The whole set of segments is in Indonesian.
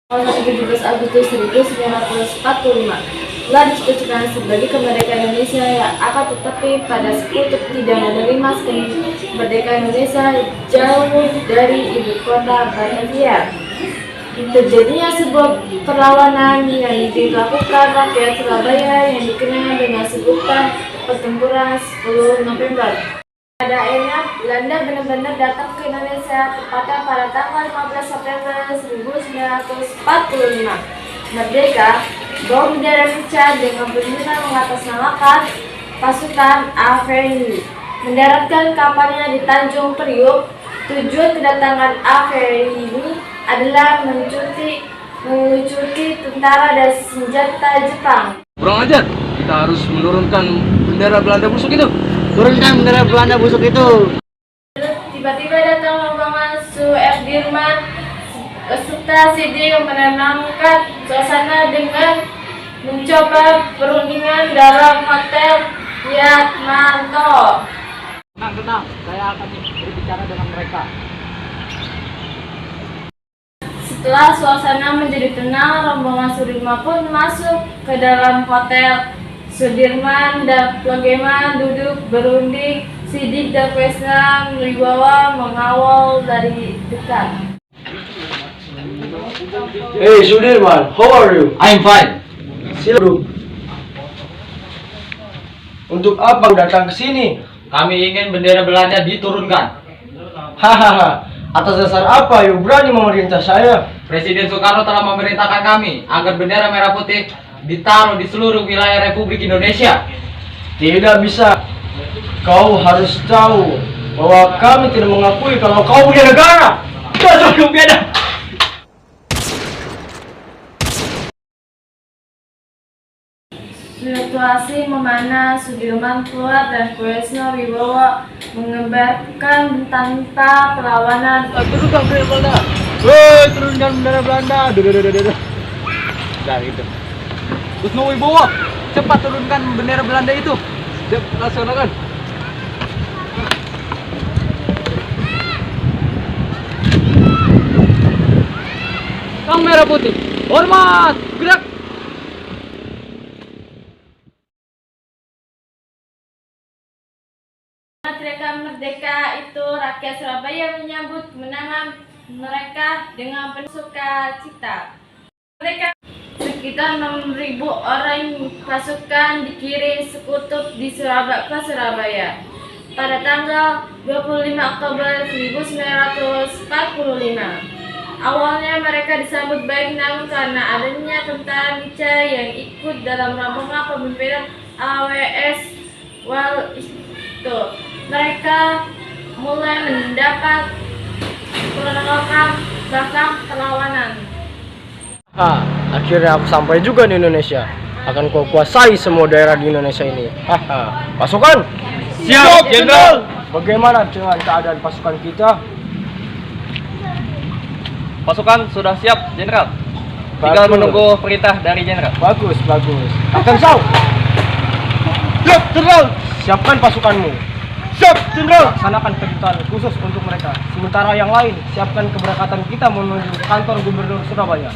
Tanggal 17 Agustus 1945 telah ditetapkan sebagai kemerdekaan Indonesia yang akan tetapi pada sekutu tidak menerima kemerdekaan Indonesia jauh dari ibu kota Batavia. Terjadinya sebuah perlawanan yang dilakukan rakyat Surabaya yang dikenal dengan sebutan Pertempuran 10 November. Pada akhirnya Belanda benar-benar datang ke Indonesia tepatnya pada tanggal 15 September 1945. Merdeka, bawa bendera pecah dengan bunyian mengatasnamakan pasukan AVRI. Mendaratkan kapalnya di Tanjung Priok. Tujuan kedatangan AVRI ini adalah melucuti tentara dan senjata Jepang. Kurang ajar, kita harus menurunkan bendera Belanda busuk itu. Turunkan bendera Belanda busuk itu. Tiba-tiba datang rombongan Sudirman beserta Sidik menenangkan suasana dengan mencoba perundingan dalam hotel Yatmanto. Tenang, saya akan berbicara dengan mereka. Setelah suasana menjadi tenang, rombongan Sudirman pun masuk ke dalam hotel. Sudirman dan Logeman duduk berunding. Sidik dan Vesna Wibawa mengawal dari dekat. Hey Sudirman, how are you? I'm fine. Silakan. Untuk apa datang ke sini? Kami ingin bendera Belanda diturunkan. Hahaha. Atas dasar apa you berani memerintah saya? Presiden Soekarno telah memerintahkan kami agar bendera merah putih ditaruh di seluruh wilayah Republik Indonesia. Tidak bisa. Kau harus tahu bahwa kami tidak mengakui kalau kau punya negara. Dasar kau beda. Situasi memanas, Sudirman keluar dan Vesna Wibawa mengembarkan tanpa perlawanan. Turunkan bendera Belanda. Woi, turunkan bendera Belanda. Dah itu. Kusno Wibowo, cepat turunkan bendera Belanda itu. Laksanakan. Sang merah putih, hormat, gerak. Teriakan merdeka itu rakyat Surabaya menyambut kemenangan mereka dengan penuh sukacita. Mereka sekitar 6.000 orang pasukan dikirim sekutu di Surabaya pada tanggal 25 Oktober 1945. Awalnya mereka disambut baik, namun karena adanya tentara Nice yang ikut dalam rombongan pemimpinan AWS Wal itu, mereka mulai mendapat penolakan bahkan perlawanan. Akhirnya aku sampai juga di Indonesia. Akan kau kuasai semua daerah di Indonesia ini. Pasukan! Siap, Jenderal. Bagaimana dengan keadaan pasukan kita? Pasukan sudah siap, Jenderal. Tinggal menunggu perintah dari Jenderal. Bagus. Akan Saw. Siap, Jenderal. Siapkan pasukanmu. Siap, Jenderal. Laksanakan kejutan khusus untuk mereka. Sementara yang lain, siapkan keberangkatan kita menuju kantor Gubernur Surabaya.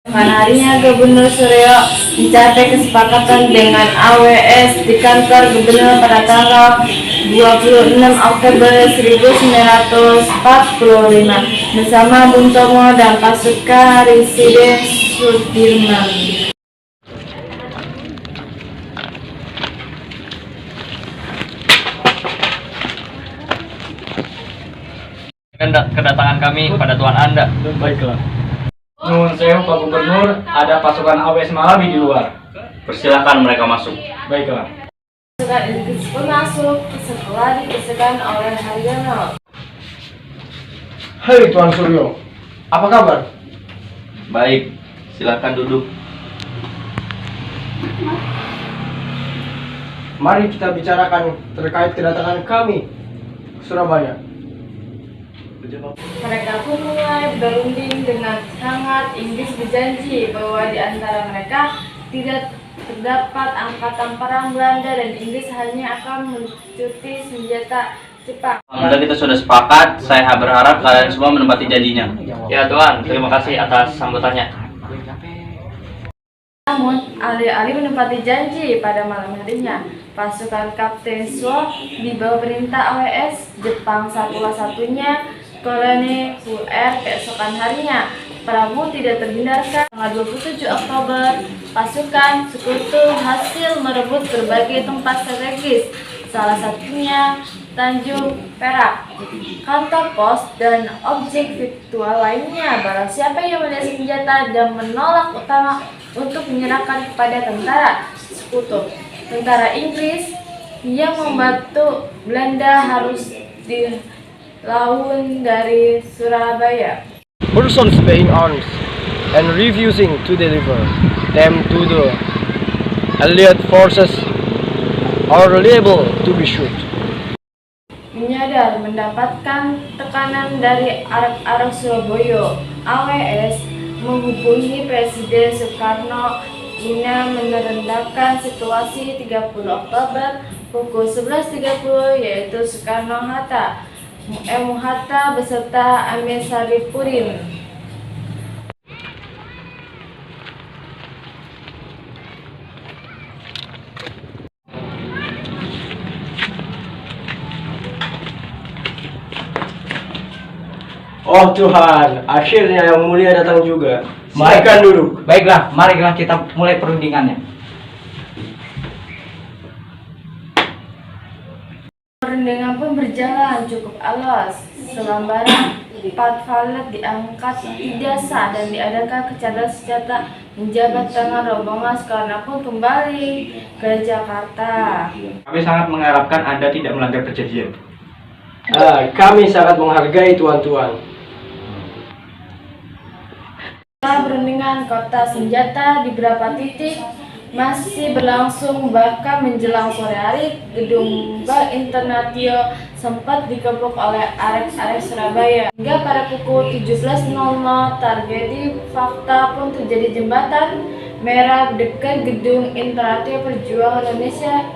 Pada harinya Gubernur Suryo mencapai kesepakatan dengan AWS di kantor Gubernur pada tanggal 26 Oktober 1945 bersama Bung Tomo dan pasukan Residen Sudirman. Kedatangan kami pada Tuan Anda. Baiklah. Nuhun sewu Pak Gubernur, ada pasukan AWS Malawi di luar. Persilakan mereka masuk. Baiklah. Pasukan Inggris pun masuk setelah dipisahkan oleh Haryono. Hei Tuan Suryo, apa kabar? Baik, silakan duduk. Mari kita bicarakan terkait kedatangan kami ke Surabaya. Mereka pun mulai berunding dengan hangat. Inggris berjanji bahwa di antara mereka tidak terdapat angkatan perang Belanda dan Inggris hanya akan melucuti senjata Jepang. Alhamdulillah kita sudah sepakat. Saya berharap kalian semua menepati janjinya. Ya Tuhan, terima kasih atas sambutannya. Namun, alih-alih menepati janji pada malam harinya, pasukan Kapten Swo di bawah perintah AWS Jepang satu-satunya koloni UR keesokan harinya. Prabu tidak terhindarkan. Tanggal 27 Oktober, pasukan sekutu hasil merebut berbagai tempat strategis, salah satunya Tanjung Perak, kantor pos, dan objek virtual lainnya. Barang siapa yang melihat senjata dan menolak utama untuk menyerahkan kepada tentara sekutu, tentara Inggris yang membantu Belanda harus dilawan dari Surabaya. Persons bearing arms and refusing to deliver them to the Allied forces are liable to be shot. Menyadar mendapatkan tekanan dari Arab Surabaya, AWS menghubungi Presiden Soekarno guna menerendahkan situasi 30 Oktober pukul 11.30, yaitu Soekarno-Hatta, Hatta beserta Amir Saripudin. Oh Tuhan, akhirnya yang mulia datang juga. Silakan duduk. Baiklah, marilah kita mulai perundingannya. Perundingan pun berjalan cukup alus. Selembaran 4 valet diangkat tidak sah dan diadakan kecadan senjata menjabat tangan rombongan Soekarno pun kembali ke Jakarta. Kami sangat mengharapkan Anda tidak melanggar perjanjian. Kami sangat menghargai tuan-tuan. Setelah perundingan kota senjata di beberapa titik masih berlangsung, bahkan menjelang sore hari gedung Bank Internatio sempat dikepung oleh arek-arek Surabaya. Hingga pada pukul 17.00 tragedi fakta pun terjadi. Jembatan merah dekat gedung Internatio Perjuangan Indonesia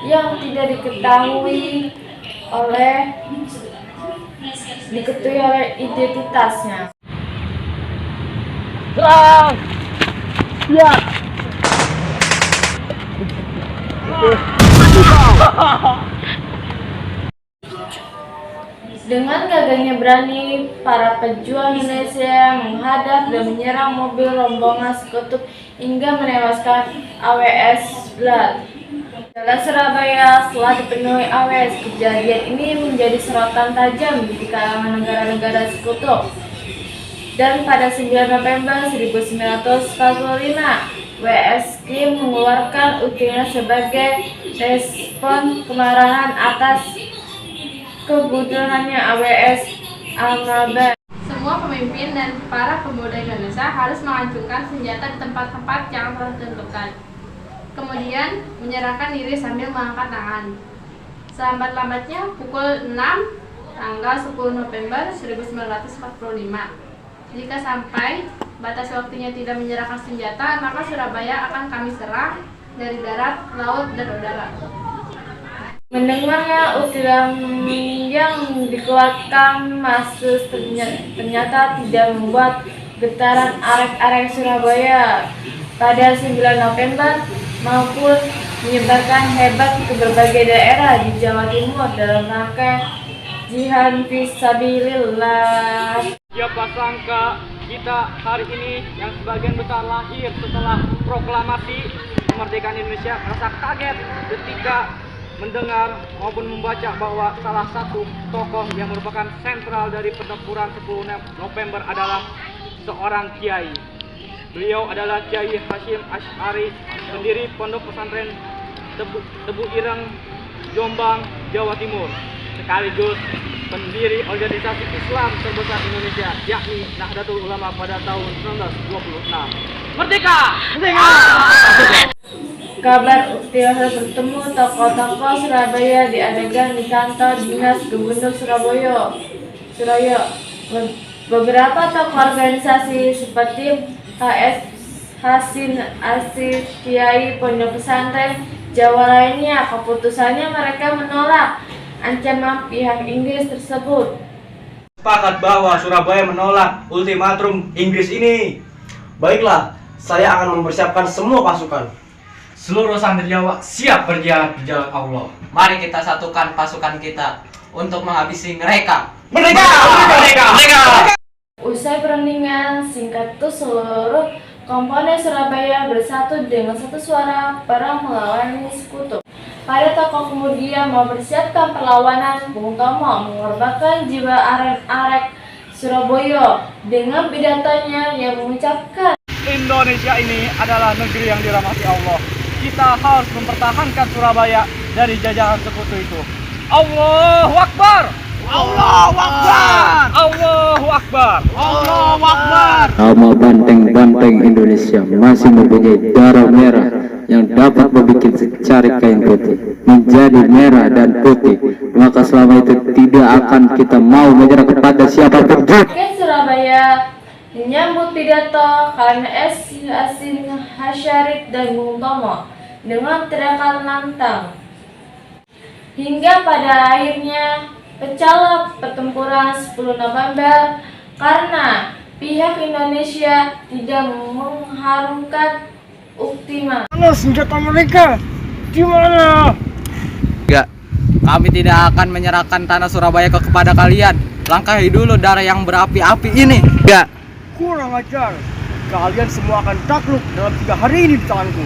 yang tidak diketahui oleh identitasnya. Dengan gagahnya berani, para pejuang Indonesia menghadap dan menyerang mobil rombongan sekutu hingga menewaskan AWS Blood. Jalan Surabaya setelah dipenuhi AWS. Kejadian ini menjadi sorotan tajam di kalangan negara-negara sekutu. Dan pada 9 November 1945, WSK mengeluarkan ultimatum sebagai respon kemarahan atas kebutuhannya AWS Almaba. Semua pemimpin dan para pemuda Indonesia harus mengacungkan senjata di tempat-tempat yang telah ditentukan. Kemudian menyerahkan diri sambil mengangkat tangan. Selambat-lambatnya pukul 6 tanggal 10 November 1945. Jika sampai batas waktunya tidak menyerahkan senjata, maka Surabaya akan kami serang dari darat, laut, dan udara. Mendengarnya ultimatum yang dikeluarkan Masus ternyata tidak membuat getaran arek-arek Surabaya. Pada 9 November maupun menyebarkan hebat ke berbagai daerah di Jawa Timur dalam rangka jihad fisabilillah. Siapa sangka kita hari ini yang sebagian besar lahir setelah proklamasi kemerdekaan Indonesia merasa kaget ketika mendengar maupun membaca bahwa salah satu tokoh yang merupakan sentral dari pertempuran 10 November adalah seorang kiai. Beliau adalah Kiai Hasyim Asy'ari, pendiri Pondok Pesantren Tebu Ireng, Jombang, Jawa Timur, sekaligus pendiri organisasi Islam terbesar Indonesia, yakni Nahdlatul Ulama pada tahun 1926. Merdeka! Merdeka! Kabar ultimatum bertemu tokoh-tokoh Surabaya diadakan di kantor dinas Gubernur Surabaya. Beberapa tokoh organisasi seperti HS Hasin Asis, Kiai Pondok Pesantren Jawa lainnya, keputusannya mereka menolak ancaman pihak Inggris tersebut. Sepakat bahwa Surabaya menolak ultimatum Inggris ini. Baiklah, saya akan mempersiapkan semua pasukan. Seluruh santriawa siap berjihad di jalan Allah. Mari kita satukan pasukan kita untuk menghabisi mereka. Merdeka! Merdeka! Merdeka! Usai perundingan singkat itu, seluruh komponen Surabaya bersatu dengan satu suara perang melawan sekutu. Pada tokoh kemudian mempersiapkan perlawanan, Bung Tomo mengorbankan jiwa arek-arek Surabaya dengan pidatonya yang mengucapkan, Indonesia ini adalah negeri yang dirahmati Allah. Kita harus mempertahankan Surabaya dari jajahan sekutu itu. Allahu Akbar! Allahu Akbar! Allahu Akbar! Allahu Akbar! Nama banteng-banteng Indonesia masih mempunyai darah merah yang dapat membuat secari kain putih menjadi merah dan putih. Maka selama itu tidak akan kita mau menyerah kepada siapapun. Rakyat Surabaya menyambut pidato karena Hasyim Asyari dan Bung Tomo dengan teriakan lantang. Hingga pada akhirnya pecahlah pertempuran 10 November karena pihak Indonesia tidak mengharumkan ultimatum. Mana senjata mereka? Di mana? Enggak, kami tidak akan menyerahkan tanah Surabaya kepada kalian. Langkahi dulu darah yang berapi-api ini. Enggak. Kurang ajar. Kalian semua akan takluk dalam 3 hari ini di tanganku.